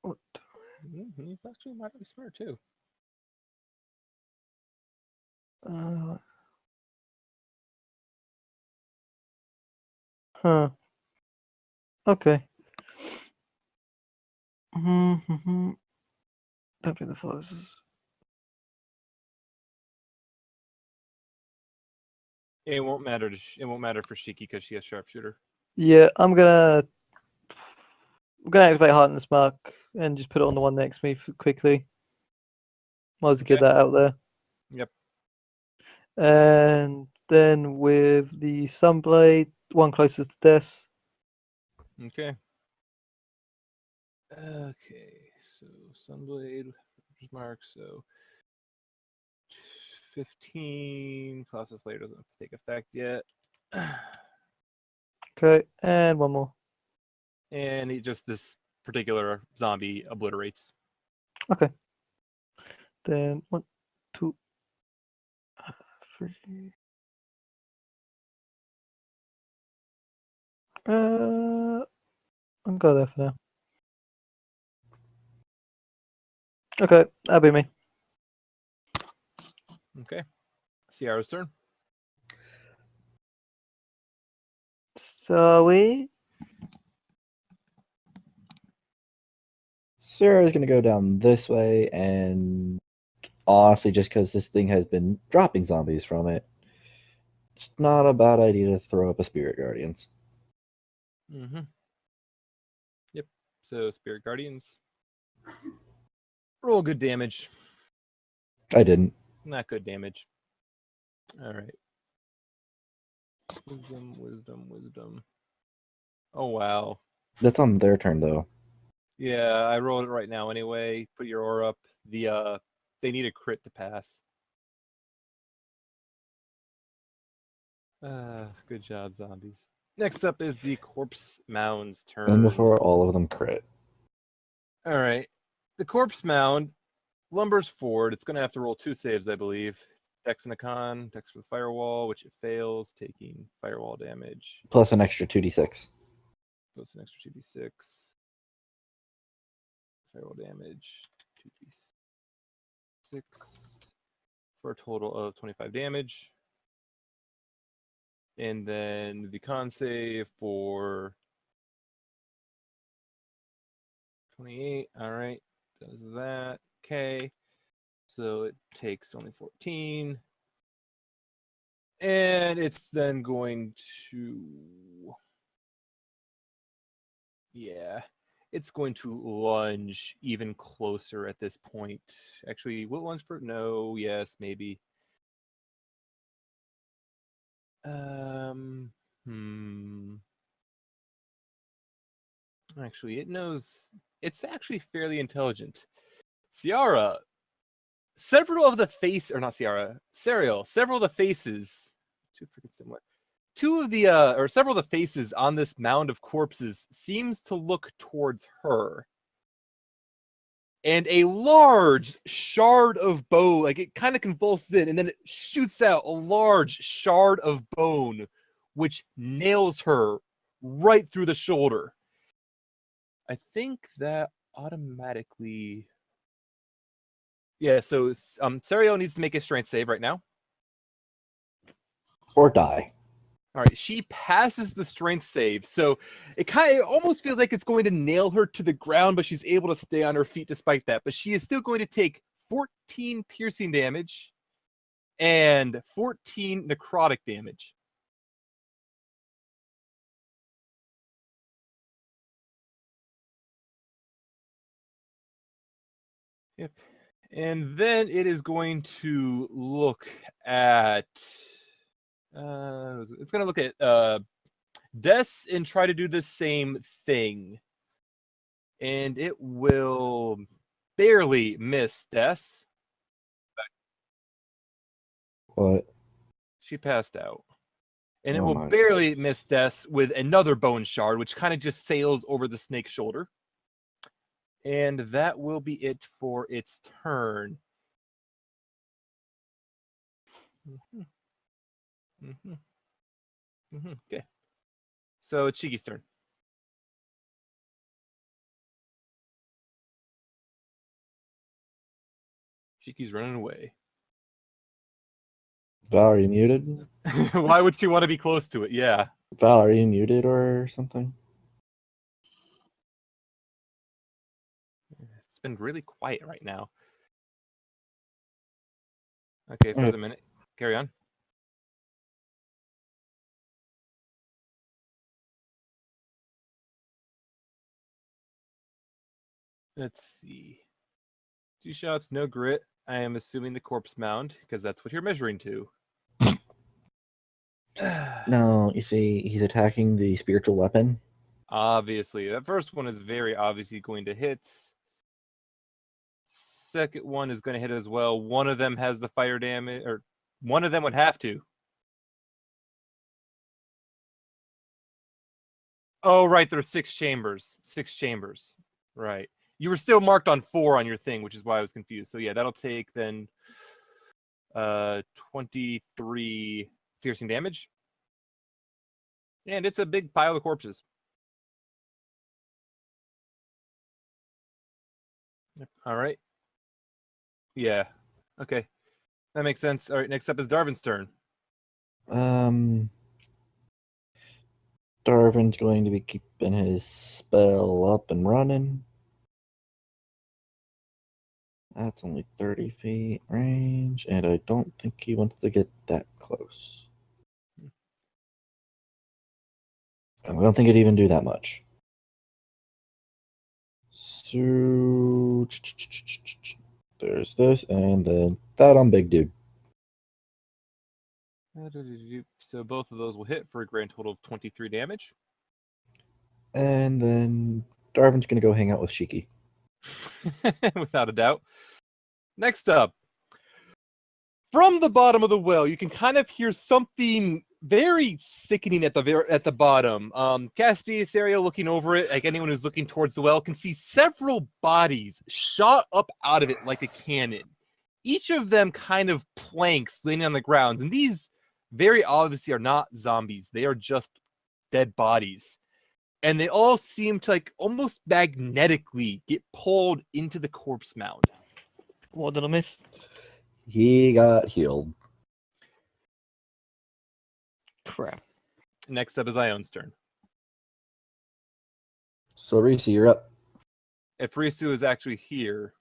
What? He's actually might be smart too. Huh. Okay. Mm-hmm. Don't think the follows is... It won't matter. It won't matter for Shiki because she has sharpshooter. Yeah, I'm gonna activate Hardness Mark and just put it on the one next to me quickly. Might as well get that out there. Yep. And then with the Sunblade, one closest to Death. Okay. Okay. So Sunblade mark. So 15. Colossus Slayer doesn't have to take effect yet. Okay, and one more. And this particular zombie obliterates. Okay. Then 1, 2, 3. I'll go there for now. Okay, that'll be me. Okay. Sayara's turn. So we... Sarah's going to go down this way, and honestly, just because this thing has been dropping zombies from it, it's not a bad idea to throw up a Spirit Guardians. Mm-hmm. Yep. So Spirit Guardians. Roll good damage. I didn't. Not good damage. All right. Wisdom. Oh, wow. That's on their turn, though. Yeah, I rolled it right now anyway. Put your aura up. They need a crit to pass. Good job, zombies. Next up is the Corpse Mound's turn. And before all of them crit. All right. The Corpse Mound lumbers forward. It's going to have to roll 2 saves, I believe. Dex and a con. Dex for the firewall, which it fails, taking firewall damage. Plus an extra 2d6. Plus an extra 2d6. Firewall damage. 2d6. For a total of 25 damage. And then the con save for 28. All right. Does that. Okay. So it takes only 14. And it's then going to. Yeah. It's going to lunge even closer at this point. Actually, will it lunge for? No. Yes. Maybe. Actually, it knows. It's actually fairly intelligent. Sayara, several of the face, or not Sayara, Serial, several of the faces, too freaking similar. Several of the faces on this mound of corpses seems to look towards her. And a large shard of bone, like it kind of convulses in, and then it shoots out a large shard of bone, which nails her right through the shoulder. I think that automatically. Yeah, so Serial needs to make a strength save right now. Or die. All right, she passes the strength save, so it almost feels like it's going to nail her to the ground, but she's able to stay on her feet despite that. But she is still going to take 14 piercing damage and 14 necrotic damage. Yep. And then it is going to look at. It's going to look at Des and try to do the same thing. And it will barely miss Des. What? She passed out. And it Oh will my barely miss Des with another bone shard, which kind of just sails over the snake's shoulder. And that will be it for its turn. Okay. So it's Shiki's turn. Shiki's running away. Val, are you muted? Why would she want to be close to it? Yeah. Val, are you muted or something? It's been really quiet right now. Okay, for Okay. the minute. Carry on. Let's see. 2 shots, no grit. I am assuming the corpse mound, because that's what you're measuring to. No, you see, he's attacking the spiritual weapon. Obviously. That first one is very obviously going to hit. Second one is going to hit as well. One of them has the fire damage, or one of them would have to. Oh, right. There's 6 chambers. 6 chambers. Right. You were still marked on 4 on your thing, which is why I was confused. So yeah, that'll take then 23 piercing damage. And it's a big pile of corpses. All right. Yeah. Okay. That makes sense. All right. Next up is Darvin's turn. Darvin's going to be keeping his spell up and running. That's only 30 feet range, and I don't think he wants to get that close. I don't think it'd even do that much. So there's this, and then that on big dude. So both of those will hit for a grand total of 23 damage. And then Darvin's going to go hang out with Shiki. Without a doubt. Next up, from the bottom of the well, you can kind of hear something very sickening at the bottom. Cassidy, Ariel looking over it, like anyone who's looking towards the well, can see several bodies shot up out of it like a cannon. Each of them kind of planks laying on the ground, and these very obviously are not zombies. They are just dead bodies. And they all seem to like almost magnetically get pulled into the corpse mound. What did I miss? He got healed. Crap. Next up is Ione's turn. So, Reese, you're up. If Risu is actually here,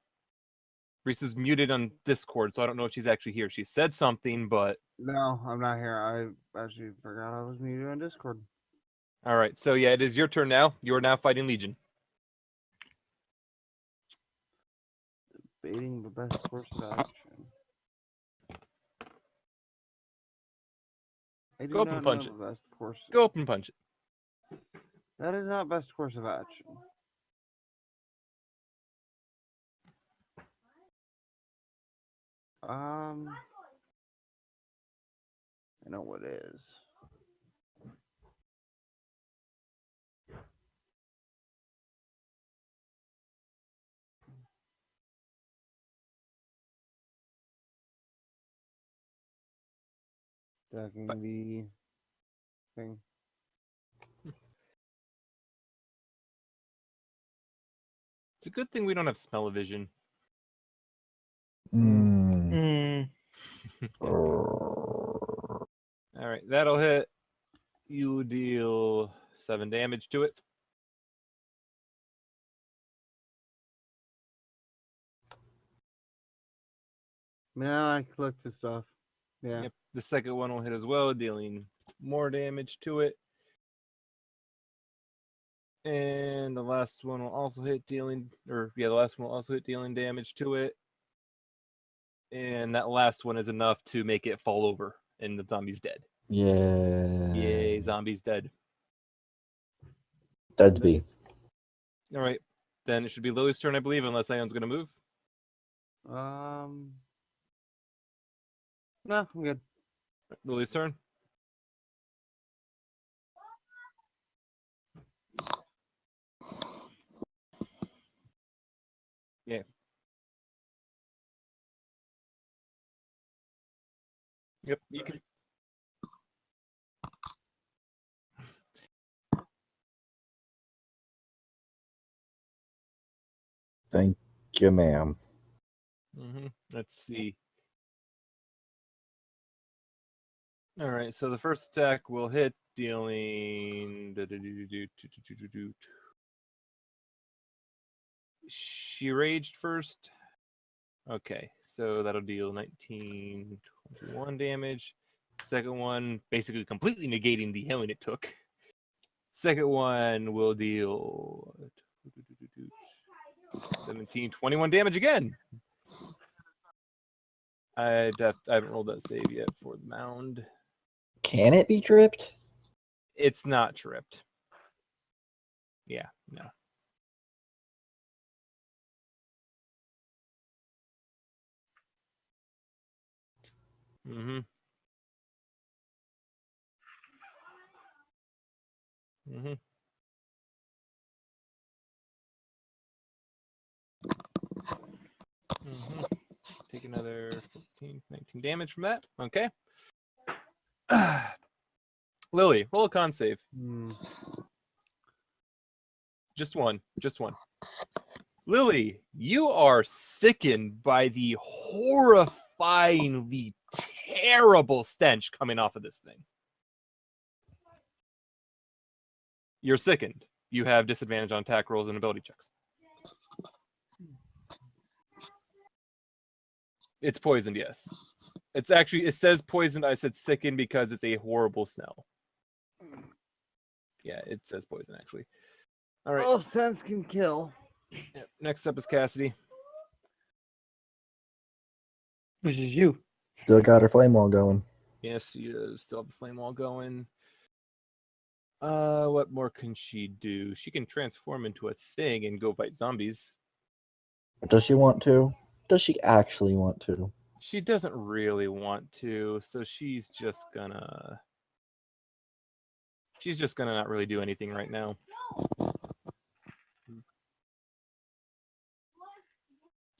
Risu's muted on Discord, so I don't know if she's actually here. She said something, but... No, I'm not here. I actually forgot I was muted on Discord. All right, so yeah, it is your turn now. You are now fighting Legion. Debating the best course of action. I do Go up not and punch know it. the best course. Go up and punch it. That is not best course of action. I know what is. Stacking the thing. It's a good thing we don't have smell-o-vision. Mm. All right, that'll hit. You deal 7 damage to it. Now I collect the stuff. Yeah. Yep. The second one will hit as well, dealing more damage to it. And the last one will also hit dealing, the last one will also hit dealing damage to it. And that last one is enough to make it fall over, and the zombie's dead. Yeah. Yay, zombie's dead. That's B. All right, then it should be Lily's turn, I believe, unless Ion's going to move. No, I'm good. Lily's turn. Yeah. Yep, you can. Thank you, ma'am. Let's see. All right, so the first attack will hit, dealing. She raged first. Okay, so that'll deal 19, 21 damage. Second one, basically completely negating the healing it took. Second one will deal 17, 21 damage again. I haven't rolled that save yet for the mound. Can it be tripped? It's not tripped. Yeah, no. Mm-hmm. Mm-hmm. Mm-hmm. Take another 14, 19 damage from that. Okay. Lily, roll a con save. Just one. Just one. Lily, you are sickened by the horrifyingly terrible stench coming off of this thing. You're sickened. You have disadvantage on attack rolls and ability checks. It's poisoned, yes. It's actually, it says poisoned. I said sickened because it's a horrible smell. Yeah, it says poison, actually. All right. Oh, sense can kill. Yep. Next up is Cassidy. Which is you. Still got her flame wall going. Yes, you still have the flame wall going. What more can she do? She can transform into a thing and go fight zombies. Does she want to? Does she actually want to? She doesn't really want to, so she's just gonna not really do anything right now.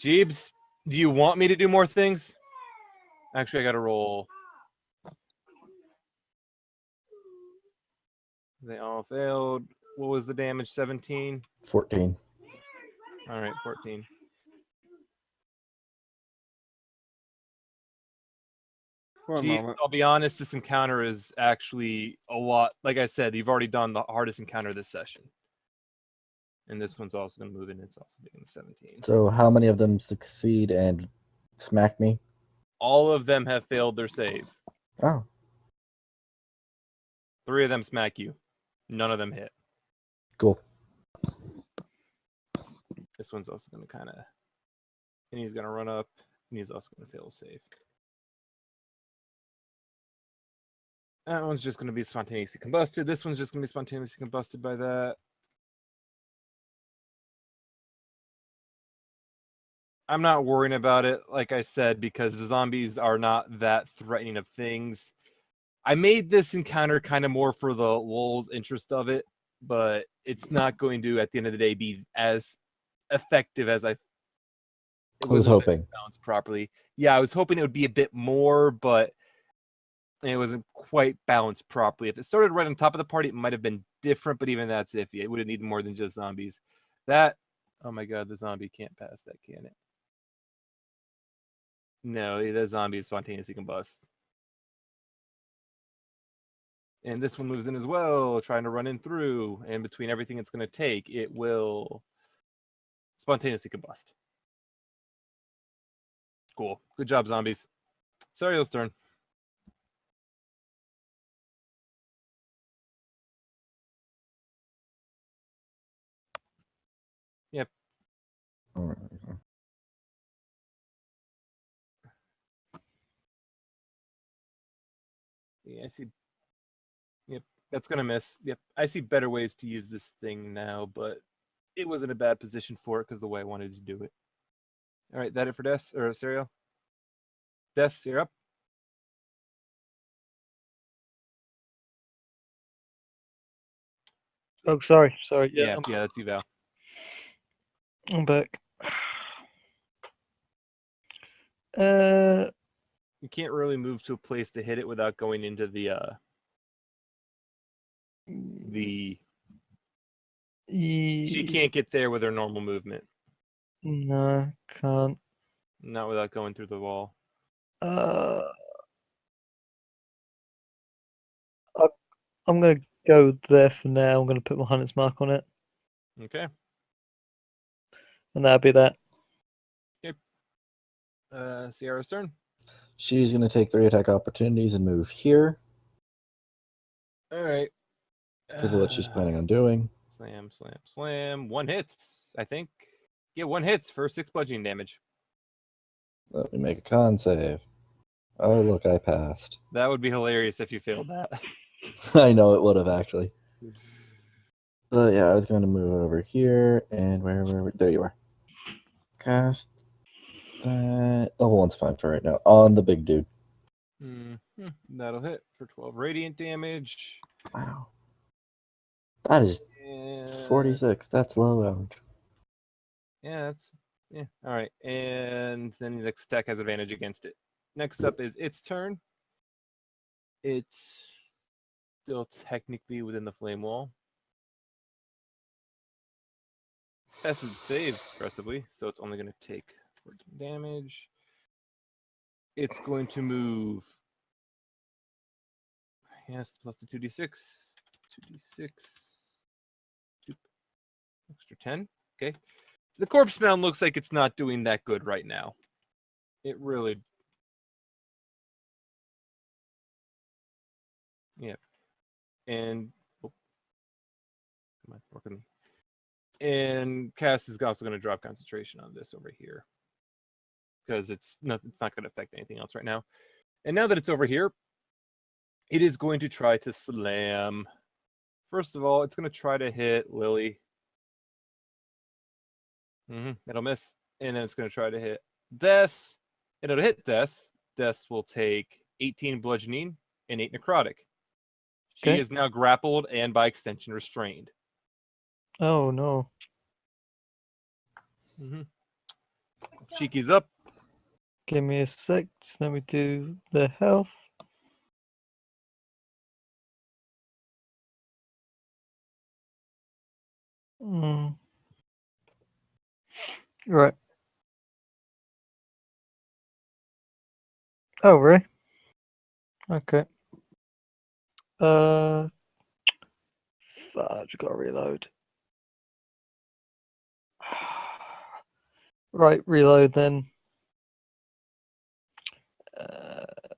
Jeebs, do you want me to do more things? Actually, I gotta roll. They all failed. What was the damage? 17? 14. All right, 14. For a Gee, moment. I'll be honest, this encounter is actually a lot. Like I said, you've already done the hardest encounter this session. And this one's also going to move in. It's also doing 17. So how many of them succeed and smack me? All of them have failed their save. Oh, 3 of them smack you. None of them hit. cool. This one's also going to kind of... And he's going to run up. And he's also going to fail a save. That one's just going to be spontaneously combusted. This one's just going to be spontaneously combusted by that. I'm not worrying about it, like I said, because the zombies are not that threatening of things. I made this encounter kind of more for the lulz interest of it, but it's not going to, at the end of the day, be as effective as I was hoping. Balanced properly. Yeah, I was hoping it would be a bit more, but it wasn't quite balanced properly. If it started right on top of the party, it might have been different, but even that's iffy. It would have needed more than just zombies. That, oh my god, the zombie can't pass that, can it? No, the zombie is spontaneously combust. And this one moves in as well, trying to run in through. And between everything it's going to take, it will spontaneously combust. Cool. Good job, zombies. Sariel's turn. Yep. All right. Yeah, I see. Yep, that's going to miss. Yep, I see better ways to use this thing now, but it was in a bad position for it because the way I wanted to do it. All right, that it for Des or Serial? Des, you're up. Oh, sorry. Yeah, that's you, Val. I'm back. You can't really move to a place to hit it without going into the she can't get there with her normal movement. No, can't. Not without going through the wall. I'm gonna go there for now. I'm gonna put my hunter's mark on it, Okay. and that'll be that. Sierra's turn. She's going to take 3 attack opportunities and move here All right. because of what she's planning on doing. Slam, slam, slam. 1 hit, I think. Yeah, 1 hits for 6 bludgeoning damage. Let me make a con save. Oh, look, I passed. That would be hilarious if you failed that. I know it would have, actually. But yeah, I was going to move over here, and where there you are. Cast that. Level 1's fine for right now. On the big dude. That'll hit for 12 radiant damage. Wow. That is And 46. That's low average. yeah, all right. And then the next attack has advantage against it. Next up is its turn. It's still technically within the flame wall. Doesn't save aggressively, so it's only going to take 14 damage. It's going to move. Yes, plus the 2d6. 2d6. Extra 10. Okay. The corpse mound looks like it's not doing that good right now. It really. Yeah. And. Oh, come on, work with me. And Cass is also going to drop concentration on this over here. Because it's not going to affect anything else right now. And now that it's over here, it is going to try to slam. First of all, it's going to try to hit Lily. It'll miss. And then it's going to try to hit Des. And it'll hit Des. Des will take 18 bludgeoning and 8 necrotic. She Okay. is now grappled and by extension restrained. Oh no. Shiki's up. Give me a sec. Just let me do the health. Right. Oh, really? Okay. Fudge, gotta reload. Right, reload then.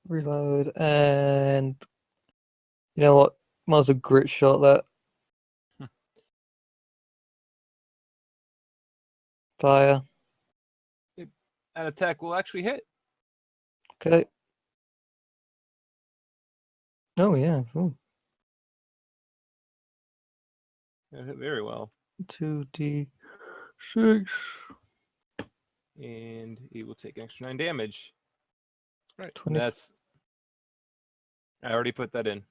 Reload, and you know what? Might as well grit shot that. Fire. An attack will actually hit. Okay. Oh yeah. Ooh. It hit very well. 2d6. And he will take an extra 9 damage. Right. 20. That's. I already put that in.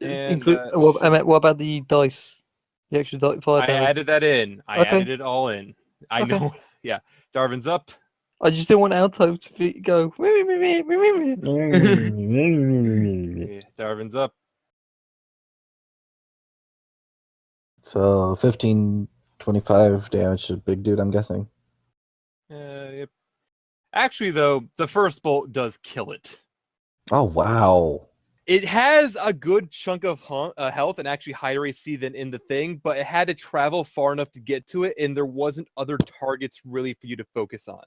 And What about the dice? The extra fire I damage. added that in. I Okay. added it all in. I Okay. know. Yeah. Darvin's up. I just didn't want Alto to go. Yeah, Darvin's up. So 15, 25 damage to big dude, I'm guessing. Yep. Actually, though, the first bolt does kill it. Oh, wow. It has a good chunk of health and actually higher AC than in the thing, but it had to travel far enough to get to it, and there wasn't other targets really for you to focus on.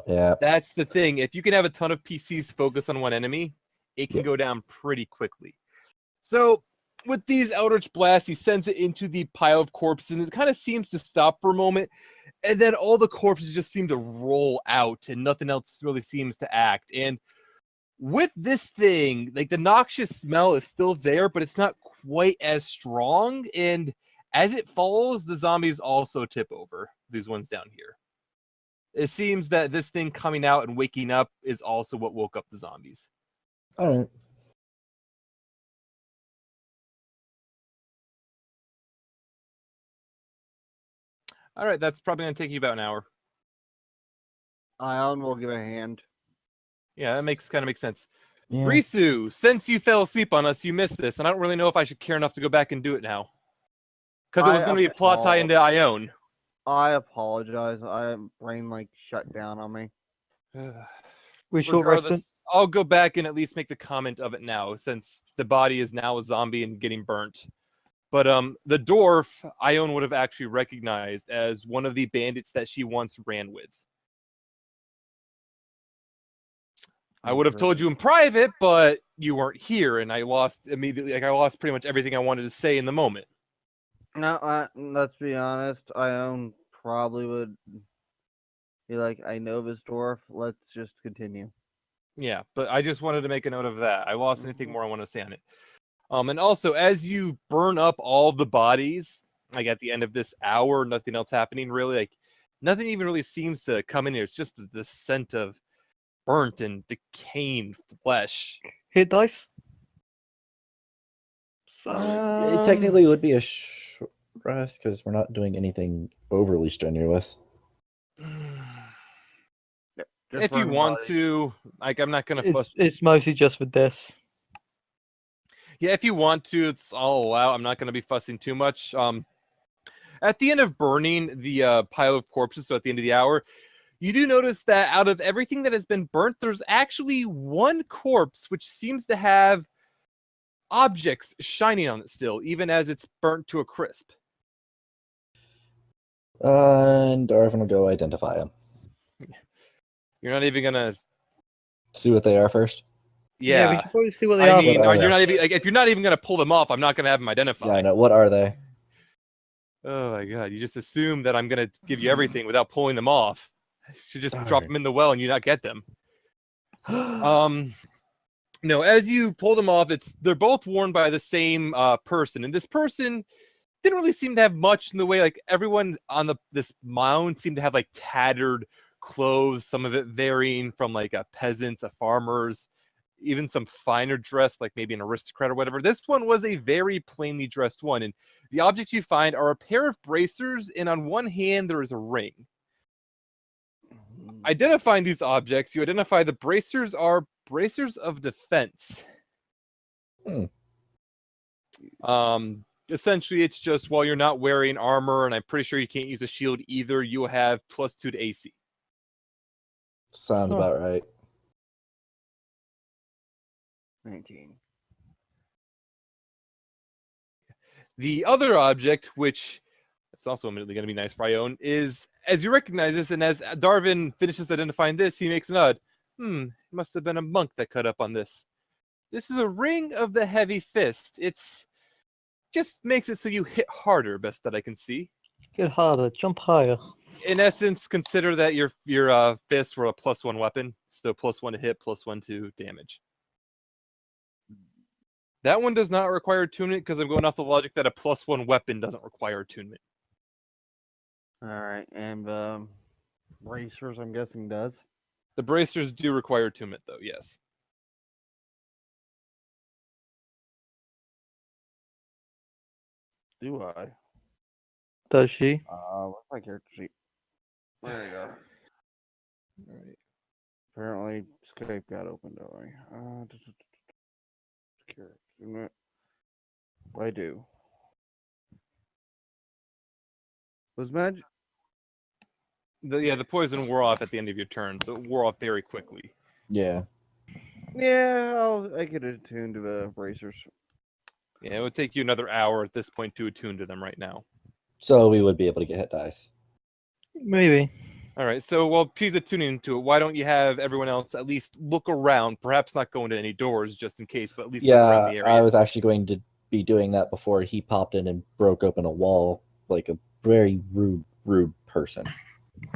Yeah. That's the thing. If you can have a ton of PCs focus on one enemy, it can Yeah. go down pretty quickly. So with these Eldritch Blasts, he sends it into the pile of corpses, and it kind of seems to stop for a moment, and then all the corpses just seem to roll out, and nothing else really seems to act. And with this thing, like the noxious smell is still there, but it's not quite as strong. And as it falls, the zombies also tip over. These ones down here. It seems that this thing coming out and waking up is also what woke up the zombies. All right. All right, that's probably going to take you about an hour. Ion will give a hand. Yeah, that kind of makes sense. Yeah. Risu, since you fell asleep on us, you missed this, and I don't really know if I should care enough to go back and do it now. Because it was going to be a plot tie into Ione. I apologize. Brain like shut down on me. We short rested. Regardless, I'll go back and at least make the comment of it now, since the body is now a zombie and getting burnt. But the dwarf, Ione would have actually recognized as one of the bandits that she once ran with. I would have told you in private, but you weren't here, and I lost immediately. Like I lost pretty much everything I wanted to say in the moment. No, let's be honest. Ione probably would be like, I know this dwarf. Let's just continue. Yeah, but I just wanted to make a note of that. I lost anything more I want to say on it. And also, as you burn up all the bodies, like at the end of this hour, nothing else happening really. Like nothing even really seems to come in here. It's just the scent of burnt and decaying flesh. Hit dice. It technically would be a short rest because we're not doing anything overly strenuous. Just If you burn want bodies. to, like, I'm not gonna fuss. It's mostly just with this. Yeah, if you want to, it's all allow. I'm not gonna be fussing too much. At the end of burning the pile of corpses, so at the end of the hour, you do notice that out of everything that has been burnt, there's actually one corpse which seems to have objects shining on it still, even as it's burnt to a crisp. And Darvin will go identify them. You're not even gonna. See what they are first. We Yeah, should probably see what they I are. mean, What are you're they? not even like if you're not even gonna pull them off, I'm not gonna have them identify. Yeah, I know. What are they? Oh my god, you just assume that I'm gonna give you everything without pulling them off. You should just drop Darn. them in the well and you not get them. No, as you pull them off, they're both worn by the same person, and this person didn't really seem to have much in the way. Like everyone on this mound seemed to have like tattered clothes, some of it varying from like a peasants, a farmers, even some finer dressed, like maybe an aristocrat or whatever. This one was a very plainly dressed one, and the objects you find are a pair of bracers, and on one hand there is a ring. Identifying these objects, you identify the bracers are bracers of defense. Essentially, it's just while you're not wearing armor, and I'm pretty sure you can't use a shield either, you have +2 to AC. Sounds about right. 19. The other object, which is also immediately going to be nice for Ione, is as you recognize this, and as Darvin finishes identifying this, he makes a nod. It must have been a monk that cut up on this. This is a ring of the heavy fist. It's just makes it so you hit harder, best that I can see. Get harder, jump higher. In essence, consider that your fists were a +1 weapon, so +1 to hit, +1 to damage. That one does not require attunement because I'm going off the logic that a +1 weapon doesn't require attunement. All right, and bracers, I'm guessing does. The bracers do require attunement, though. Yes. Do I? Does she? What's my character sheet? There you go. All right. Apparently, Skype got opened already. Character. I do. Was magic? The poison wore off at the end of your turn, so it wore off very quickly. Yeah. Yeah, I get attuned to the bracers. Yeah, it would take you another hour at this point to attune to them right now. So we would be able to get hit dice. Maybe. All right, so while she's attuning to it, why don't you have everyone else at least look around, perhaps not go into any doors just in case, but at least look around the area. I was actually going to be doing that before he popped in and broke open a wall like a very rude person.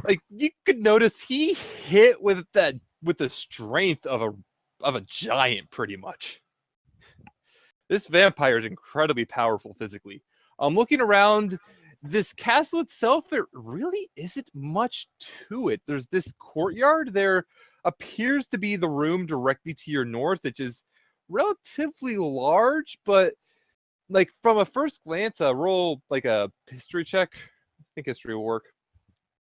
Like you could notice he hit with the strength of a giant, pretty much. This vampire is incredibly powerful physically. Looking around this castle itself, there really isn't much to it. There's this courtyard. There appears to be the room directly to your north, which is relatively large, but like from a first glance, roll like a history check. I think history will work.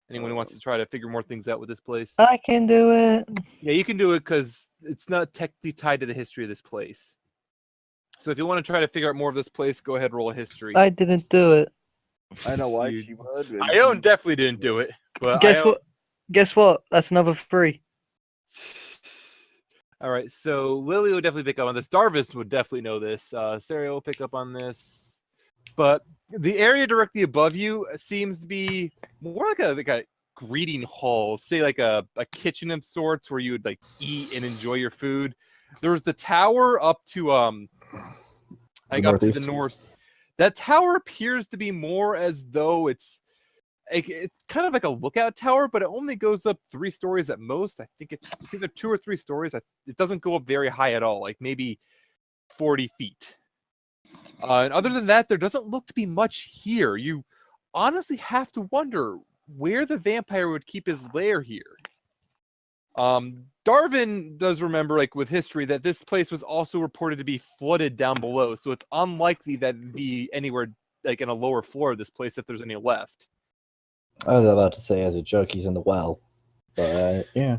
Anyone who wants to try to figure more things out with this place? I can do it. Yeah, you can do it because it's not technically tied to the history of this place. So if you want to try to figure out more of this place, go ahead, roll a history. I didn't do it. I know why You- she would. Ione definitely didn't do it. But Guess Ione- what? Guess what? That's another 3. All right, so Lily would definitely pick up on this. Darvis would definitely know this. Sarah will pick up on this. But the area directly above you seems to be more like a greeting hall, say like a kitchen of sorts where you would like eat and enjoy your food. There's the tower up to like up to the northeast. north. That tower appears to be more as though it's kind of like a lookout tower, but it only goes up 3 stories at most. I think it's either 2 or 3 stories. It doesn't go up very high at all, like maybe 40 feet. And other than that, there doesn't look to be much here. You honestly have to wonder where the vampire would keep his lair here. Darwin does remember, like with history, that this place was also reported to be flooded down below, so it's unlikely that it'd be anywhere like in a lower floor of this place if there's any left. I was about to say as a joke he's in the well, but yeah.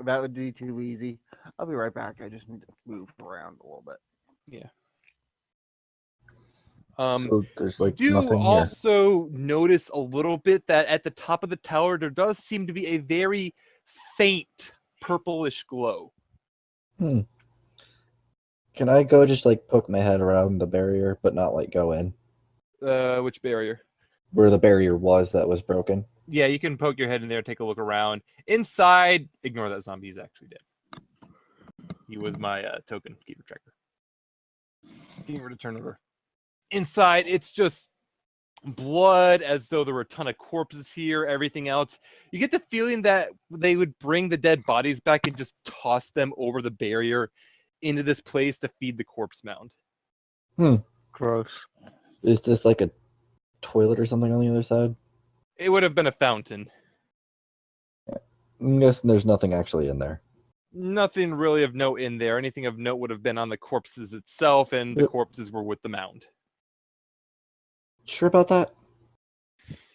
That would be too easy. I'll be right back. I just need to move around a little bit. Yeah. So there's like You nothing here. also notice a little bit that at the top of the tower there does seem to be a very faint purplish glow. Can I go just like poke my head around the barrier, but not like go in Which barrier? where the barrier was that was broken? Yeah, you can poke your head in there, take a look around. Inside, ignore that zombie. He's actually dead. He was my token keeper tracker. Getting rid of turnover. Inside, it's just blood, as though there were a ton of corpses here, everything else. You get the feeling that they would bring the dead bodies back and just toss them over the barrier into this place to feed the corpse mound. Gross. Is this like a toilet or something on the other side? It would have been a fountain. I'm guessing there's nothing actually in there. Nothing really of note in there. Anything of note would have been on the corpses itself, and the Yep. corpses were with the mound. Sure about that?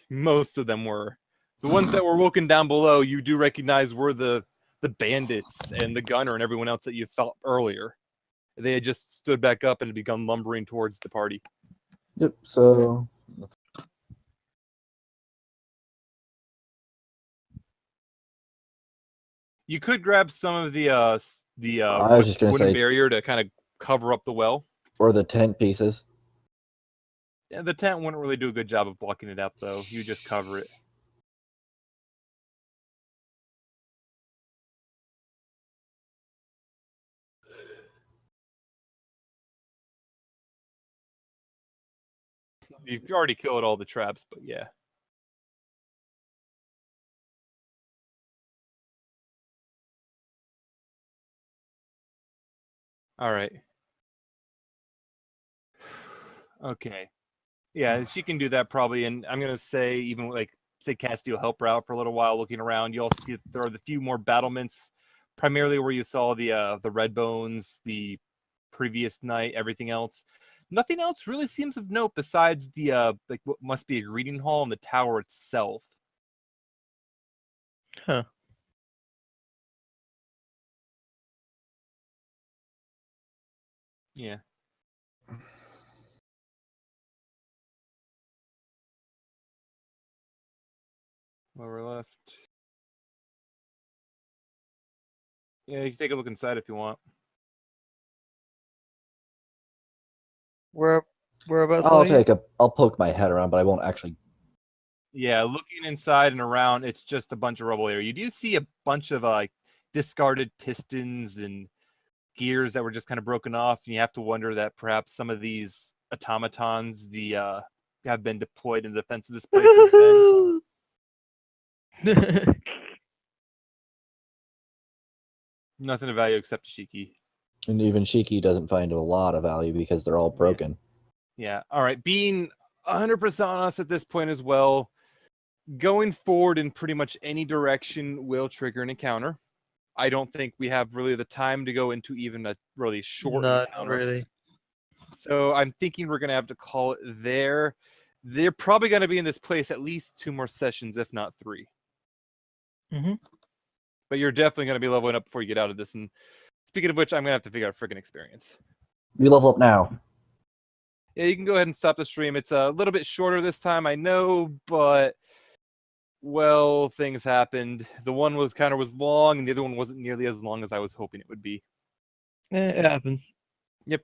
Most of them were. The ones that were woken down below, you do recognize were the bandits and the gunner and everyone else that you felt earlier. They had just stood back up and had begun lumbering towards the party. Yep. So You could grab some of the I was just gonna wooden say- barrier to kind of cover up the well. or the tent pieces. Yeah, the tent wouldn't really do a good job of blocking it out, though. You just cover it. You've already killed all the traps, but yeah. All right. Okay. Yeah, she can do that probably, and I'm gonna say even like say Cassidy will help her out for a little while, looking around. You also see that there are the few more battlements, primarily where you saw the red bones, the previous night, everything else. Nothing else really seems of note besides the like what must be a greeting hall and the tower itself. Huh. Yeah. Lower left. Yeah, you can take a look inside if you want. Whereabouts I'll are you? I'll poke my head around, but I won't actually. Yeah, looking inside and around, it's just a bunch of rubble area. You do see a bunch of like discarded pistons and gears that were just kind of broken off, and you have to wonder that perhaps some of these automatons have been deployed in defense of this place. Nothing of value except Shiki. And even Shiki doesn't find a lot of value because they're all broken. Yeah. All right. Being 100% honest at this point as well, going forward in pretty much any direction will trigger an encounter. I don't think we have really the time to go into even a really short No, not encounter. really. So I'm thinking we're going to have to call it there. They're probably going to be in this place at least 2 more sessions, if not 3. Mm-hmm. But you're definitely going to be leveling up before you get out of this. And speaking of which, I'm going to have to figure out freaking experience. We level up now. Yeah, you can go ahead and stop the stream. It's a little bit shorter this time, I know, but well, things happened. The one was long, and the other one wasn't nearly as long as I was hoping it would be. It happens. Yep.